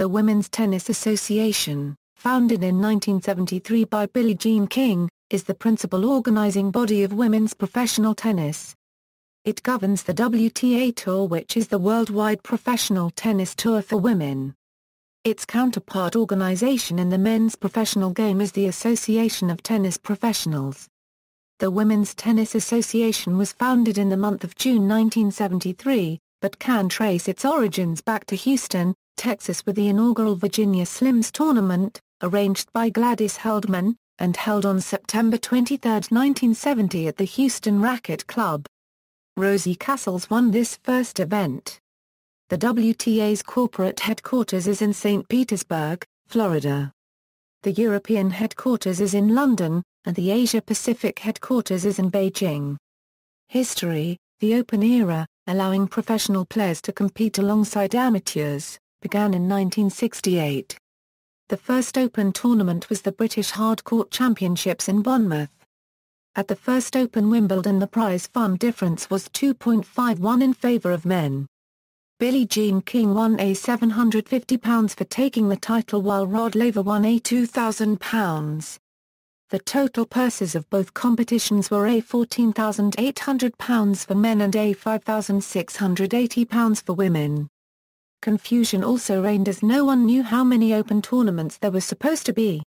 The Women's Tennis Association, founded in 1973 by Billie Jean King, is the principal organizing body of women's professional tennis. It governs the WTA Tour, which is the worldwide professional tennis tour for women. Its counterpart organization in the men's professional game is the Association of Tennis Professionals. The Women's Tennis Association was founded in the month of June 1973, but can trace its origins back to Houston, Texas, with the inaugural Virginia Slims tournament, arranged by Gladys Heldman, and held on September 23, 1970 at the Houston Racquet Club. Rosie Casals won this first event. The WTA's corporate headquarters is in St. Petersburg, Florida. The European headquarters is in London, and the Asia-Pacific headquarters is in Beijing. History: the Open era, allowing professional players to compete alongside amateurs, began in 1968. The first Open tournament was the British Hardcourt Championships in Bournemouth. At the first Open Wimbledon, the prize fund difference was 2.51 in favour of men. Billie Jean King won £750 for taking the title, while Rod Laver won £2,000. The total purses of both competitions were £14,800 for men and £5,680 for women. Confusion also reigned as no one knew how many Open tournaments there were supposed to be.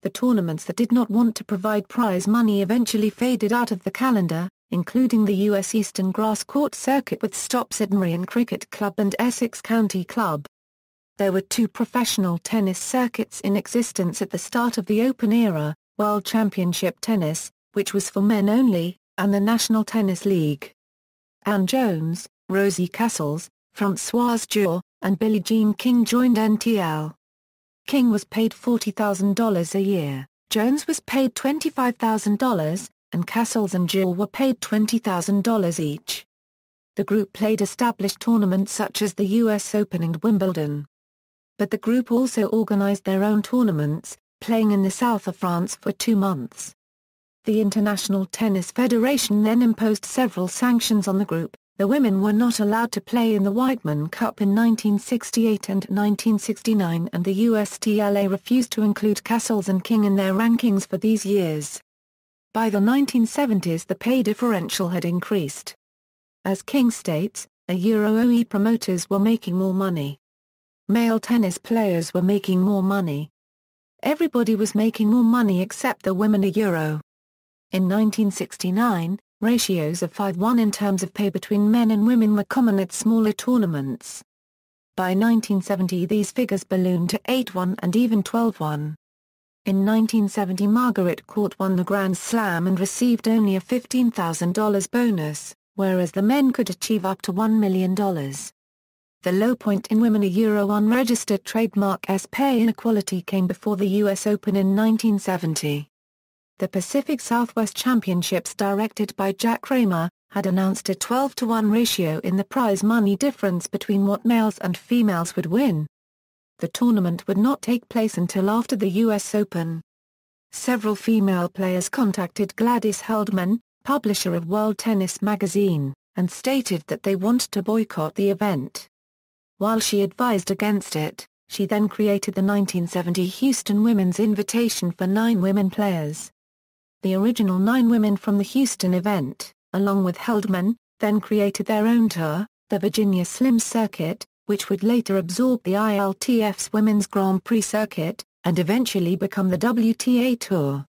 The tournaments that did not want to provide prize money eventually faded out of the calendar, including the U.S. Eastern Grass Court Circuit with stops at Merion Cricket Club and Essex County Club. There were two professional tennis circuits in existence at the start of the Open era: World Championship Tennis, which was for men only, and the National Tennis League. Ann Jones, Rosie Casals, Françoise Dure, and Billie Jean King joined NTL. King was paid $40,000 a year, Jones was paid $25,000, and Casals and Dure were paid $20,000 each. The group played established tournaments such as the US Open and Wimbledon. But the group also organized their own tournaments, playing in the south of France for 2 months. The International Tennis Federation then imposed several sanctions on the group. The women were not allowed to play in the Whiteman Cup in 1968 and 1969, and the USTLA refused to include Casals and King in their rankings for these years. By the 1970s, the pay differential had increased. As King states, OE promoters were making more money. Male tennis players were making more money. Everybody was making more money except the women. In 1969, ratios of 5:1 in terms of pay between men and women were common at smaller tournaments. By 1970, these figures ballooned to 8:1 and even 12:1. In 1970, Margaret Court won the Grand Slam and received only a $15,000 bonus, whereas the men could achieve up to $1 million. The low point in women unregistered trademark pay inequality came before the US Open in 1970. The Pacific Southwest Championships, directed by Jack Raymer, had announced a 12-to-1 ratio in the prize money difference between what males and females would win. The tournament would not take place until after the US Open. Several female players contacted Gladys Heldman, publisher of World Tennis magazine, and stated that they wanted to boycott the event. While she advised against it, she then created the 1970 Houston Women's Invitation for 9 women players. The original 9 women from the Houston event, along with Heldman, then created their own tour, the Virginia Slims Circuit, which would later absorb the ILTF's Women's Grand Prix Circuit, and eventually become the WTA Tour.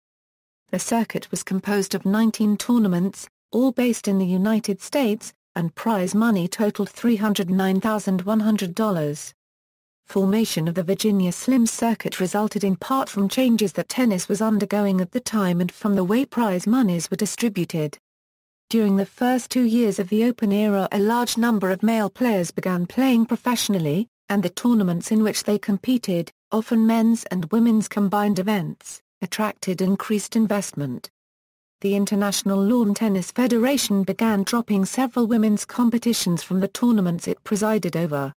The circuit was composed of 19 tournaments, all based in the United States, and prize money totaled $309,100. Formation of the Virginia Slims Circuit resulted in part from changes that tennis was undergoing at the time and from the way prize monies were distributed. During the first 2 years of the Open era, a large number of male players began playing professionally, and the tournaments in which they competed, often men's and women's combined events, attracted increased investment. The International Lawn Tennis Federation began dropping several women's competitions from the tournaments it presided over.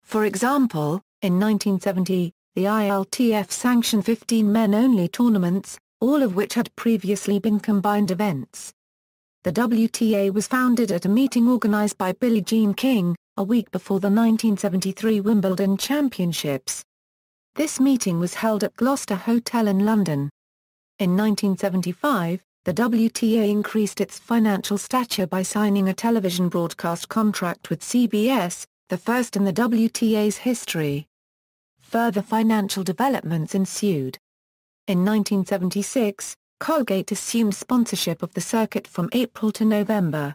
For example, in 1970, the ILTF sanctioned 15 men-only tournaments, all of which had previously been combined events. The WTA was founded at a meeting organized by Billie Jean King, a week before the 1973 Wimbledon Championships. This meeting was held at Gloucester Hotel in London. In 1975, the WTA increased its financial stature by signing a television broadcast contract with CBS, the first in the WTA's history. Further financial developments ensued. In 1976, Colgate assumed sponsorship of the circuit from April to November.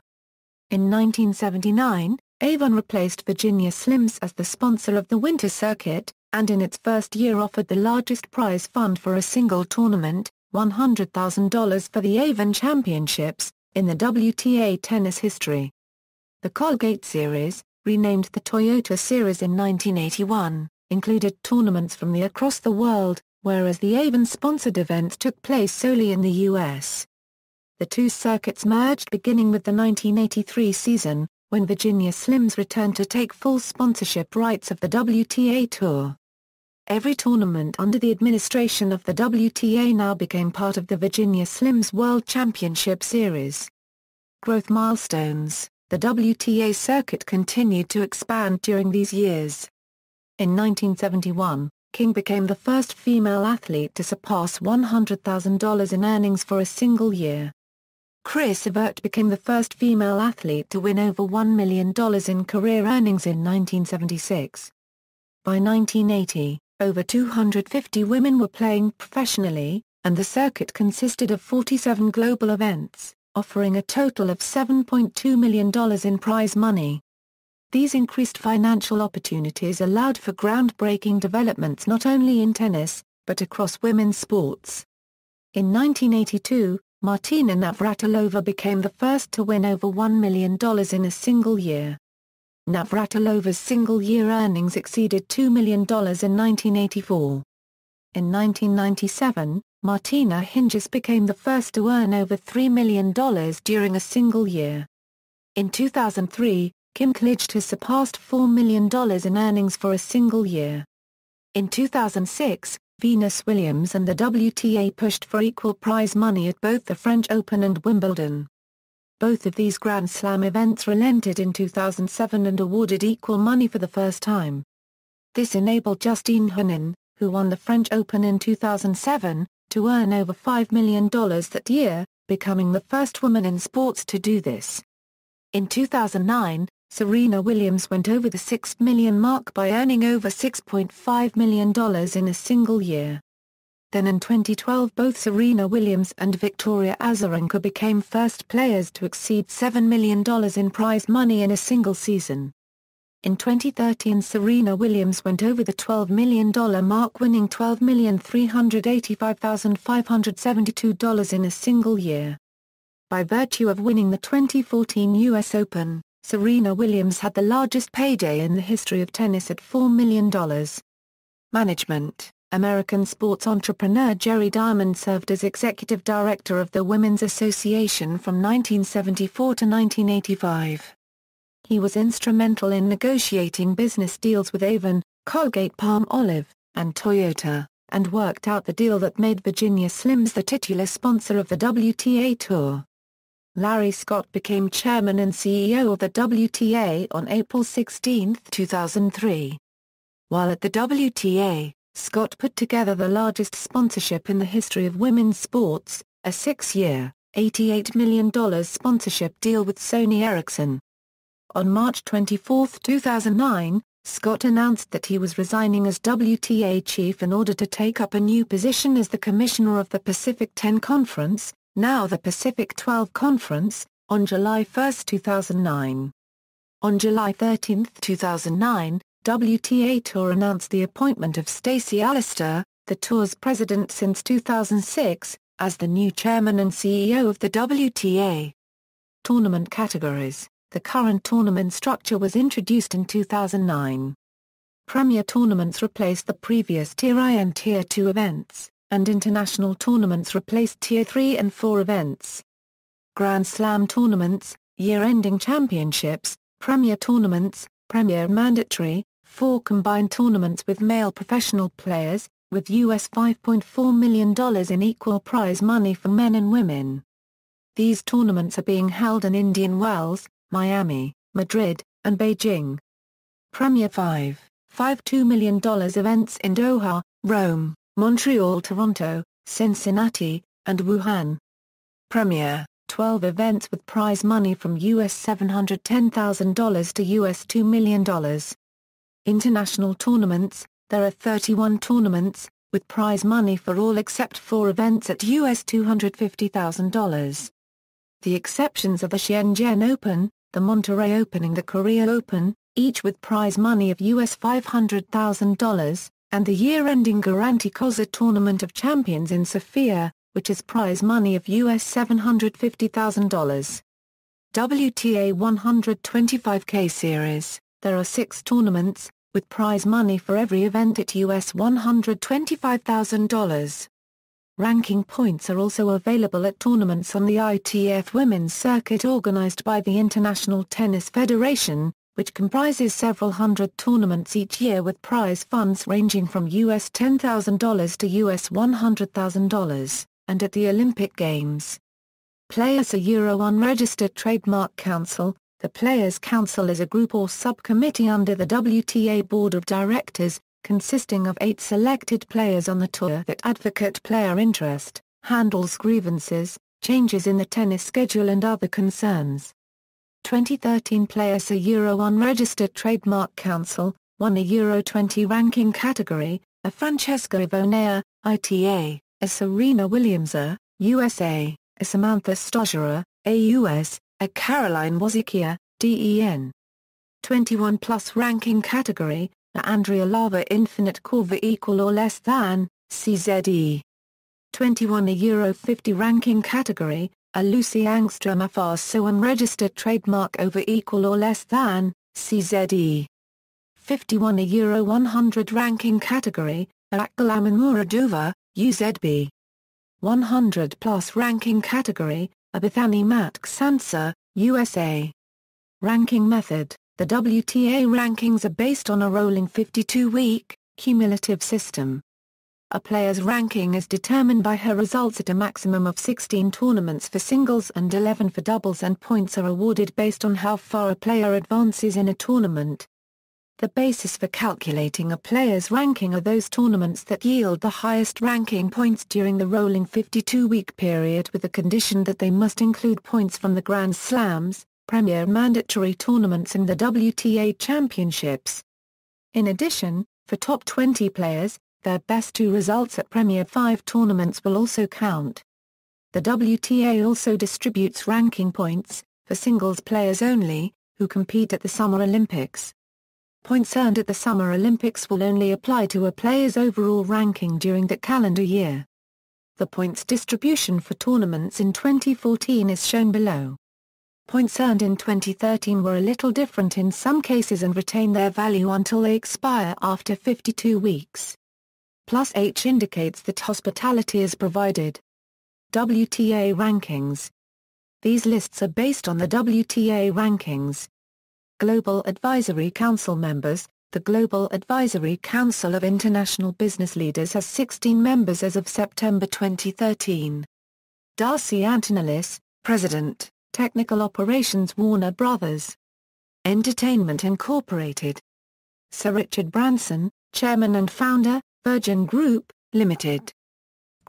In 1979, Avon replaced Virginia Slims as the sponsor of the winter circuit, and in its first year offered the largest prize fund for a single tournament, $100,000 for the Avon Championships, in the WTA tennis history. The Colgate Series, renamed the Toyota Series in 1981, included tournaments from across the world, whereas the Avon-sponsored events took place solely in the U.S. The two circuits merged beginning with the 1983 season, when Virginia Slims returned to take full sponsorship rights of the WTA Tour. Every tournament under the administration of the WTA now became part of the Virginia Slims World Championship Series. Growth milestones. The WTA circuit continued to expand during these years. In 1971, King became the first female athlete to surpass $100,000 in earnings for a single year. Chris Evert became the first female athlete to win over $1 million in career earnings in 1976. By 1980, over 250 women were playing professionally, and the circuit consisted of 47 global events, offering a total of $7.2 million in prize money. These increased financial opportunities allowed for groundbreaking developments not only in tennis, but across women's sports. In 1982, Martina Navratilova became the first to win over $1 million in a single year. Navratilova's single-year earnings exceeded $2 million in 1984. In 1997, Martina Hingis became the first to earn over $3 million during a single year. In 2003, Kim Clijsters has surpassed $4 million in earnings for a single year. In 2006, Venus Williams and the WTA pushed for equal prize money at both the French Open and Wimbledon. Both of these Grand Slam events relented in 2007 and awarded equal money for the first time. This enabled Justine Henin, who won the French Open in 2007, to earn over $5 million that year, becoming the first woman in sports to do this. In 2009, Serena Williams went over the $6 million mark by earning over $6.5 million in a single year. Then in 2012 both Serena Williams and Victoria Azarenka became first players to exceed $7 million in prize money in a single season. In 2013 Serena Williams went over the $12 million mark, winning $12,385,572 in a single year. By virtue of winning the 2014 U.S. Open, Serena Williams had the largest payday in the history of tennis at $4 million. Management. American sports entrepreneur Jerry Diamond served as executive director of the Women's Association from 1974 to 1985. He was instrumental in negotiating business deals with Avon, Colgate-Palmolive, and Toyota, and worked out the deal that made Virginia Slims the titular sponsor of the WTA Tour. Larry Scott became chairman and CEO of the WTA on April 16, 2003. While at the WTA, Scott put together the largest sponsorship in the history of women's sports, a 6-year, $88 million sponsorship deal with Sony Ericsson. On March 24, 2009, Scott announced that he was resigning as WTA chief in order to take up a new position as the commissioner of the Pacific 10 Conference, now the Pacific 12 Conference, on July 1, 2009. On July 13, 2009, WTA Tour announced the appointment of Stacey Alister, the tour's president since 2006, as the new chairman and CEO of the WTA. Tournament categories. The current tournament structure was introduced in 2009. Premier tournaments replaced the previous Tier I and Tier II events, and international tournaments replaced Tier 3 and 4 events. Grand Slam tournaments, year-ending championships, Premier tournaments, Premier mandatory, 4 combined tournaments with male professional players, with US $5.4 million in equal prize money for men and women. These tournaments are being held in Indian Wells, Miami, Madrid, and Beijing. Premier 5, $5 million events in Doha, Rome, Montreal, Toronto, Cincinnati, and Wuhan. Premier, 12 events with prize money from US $710,000 to US $2 million. International tournaments, there are 31 tournaments, with prize money for all except 4 events at US $250,000. The exceptions are the Shenzhen Open, the Monterrey Open and the Korea Open, each with prize money of US $500,000, and the year-ending Garanti Koza Tournament of Champions in Sofia, which is prize money of US $750,000. WTA 125K Series, there are 6 tournaments, with prize money for every event at US $125,000. Ranking points are also available at tournaments on the ITF Women's Circuit organized by the International Tennis Federation, which comprises several hundred tournaments each year with prize funds ranging from US $10,000 to US $100,000, and at the Olympic Games. Players Unregistered Trademark Council. The Players' Council is a group or subcommittee under the WTA Board of Directors, consisting of 8 selected players on the tour that advocate player interest, handles grievances, changes in the tennis schedule and other concerns. 2013 Players Unregistered Trademark Council, won a Euro 20 ranking category, a Francesca Ivonea, ITA, a Serena Williams, USA, a Samantha Stosura, AUS, a Caroline Wozniacki, DEN. 21 plus ranking category, a Andrea Lava Infinite Curve equal or less than, CZE. 21 a Euro 50 ranking category, a Lucy Angstrom FRSO unregistered trademark over equal or less than, CZE. 51 a Euro 100 ranking category, a Akgala Muradova, UZB. 100 plus ranking category, a Bethany Matt Sansa, USA. Ranking method. The WTA rankings are based on a rolling 52-week, cumulative system. A player's ranking is determined by her results at a maximum of 16 tournaments for singles and 11 for doubles, and points are awarded based on how far a player advances in a tournament. The basis for calculating a player's ranking are those tournaments that yield the highest ranking points during the rolling 52-week period, with the condition that they must include points from the Grand Slams, Premier mandatory tournaments and the WTA Championships. In addition, for top 20 players, their best 2 results at Premier 5 tournaments will also count. The WTA also distributes ranking points, for singles players only, who compete at the Summer Olympics. Points earned at the Summer Olympics will only apply to a player's overall ranking during the calendar year. The points distribution for tournaments in 2014 is shown below. Points earned in 2013 were a little different in some cases and retain their value until they expire after 52 weeks. Plus H indicates that hospitality is provided. WTA rankings. These lists are based on the WTA rankings. Global Advisory Council members. The Global Advisory Council of International Business Leaders has 16 members as of September 2013. Darcy Antonellis, President. Technical Operations Warner Brothers. Entertainment Incorporated. Sir Richard Branson, Chairman and Founder, Virgin Group, Limited.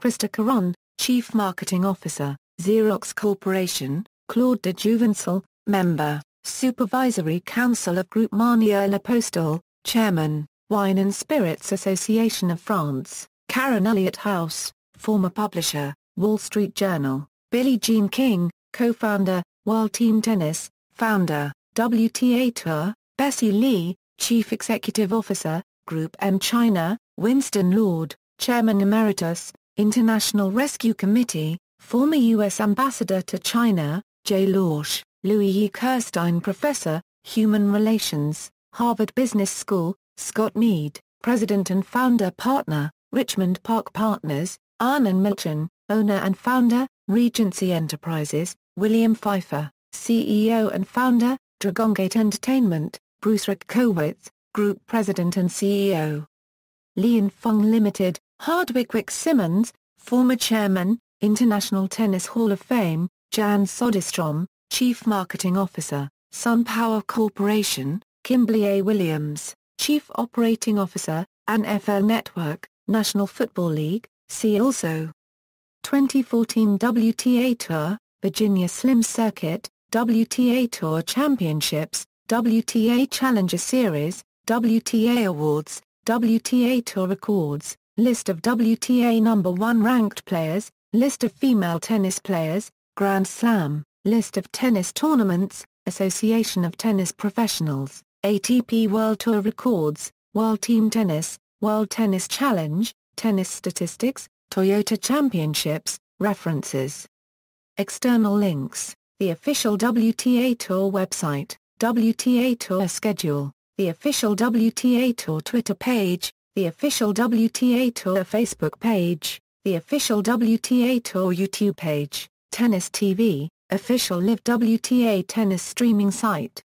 Krista Caron, Chief Marketing Officer, Xerox Corporation. Claude de Jouvenel, Member, Supervisory Council of Groupe Marnier La Postal, Chairman, Wine and Spirits Association of France. Karen Elliott House, former publisher, Wall Street Journal. Billie Jean King, co-founder, World Team Tennis, founder, WTA Tour. Bessie Lee, Chief Executive Officer, Group M China. Winston Lord, Chairman Emeritus, International Rescue Committee, former U.S. Ambassador to China. Jay Lorsch, Louis E. Kirstein Professor, Human Relations, Harvard Business School. Scott Mead, President and Founder Partner, Richmond Park Partners. Arnon Milchan, Owner and Founder, Regency Enterprises. William Pfeiffer, CEO and Founder, Dragongate Entertainment. Bruce Rakowitz, Group President and CEO. Lian Feng Limited. Hardwick Simmons, former Chairman, International Tennis Hall of Fame. Jan Soderstrom, Chief Marketing Officer, Sun Power Corporation. Kimberly A. Williams, Chief Operating Officer, NFL Network, National Football League, see also. 2014 WTA Tour, Virginia Slims Circuit, WTA Tour Championships, WTA Challenger Series, WTA Awards, WTA Tour Records, List of WTA number 1 ranked players, List of female tennis players, Grand Slam, List of tennis tournaments, Association of Tennis Professionals, ATP World Tour Records, World Team Tennis, World Tennis Challenge, Tennis Statistics, Toyota Championships, References. External links, the official WTA Tour website, WTA Tour schedule, the official WTA Tour Twitter page, the official WTA Tour Facebook page, the official WTA Tour YouTube page, Tennis TV, official Live WTA tennis streaming site.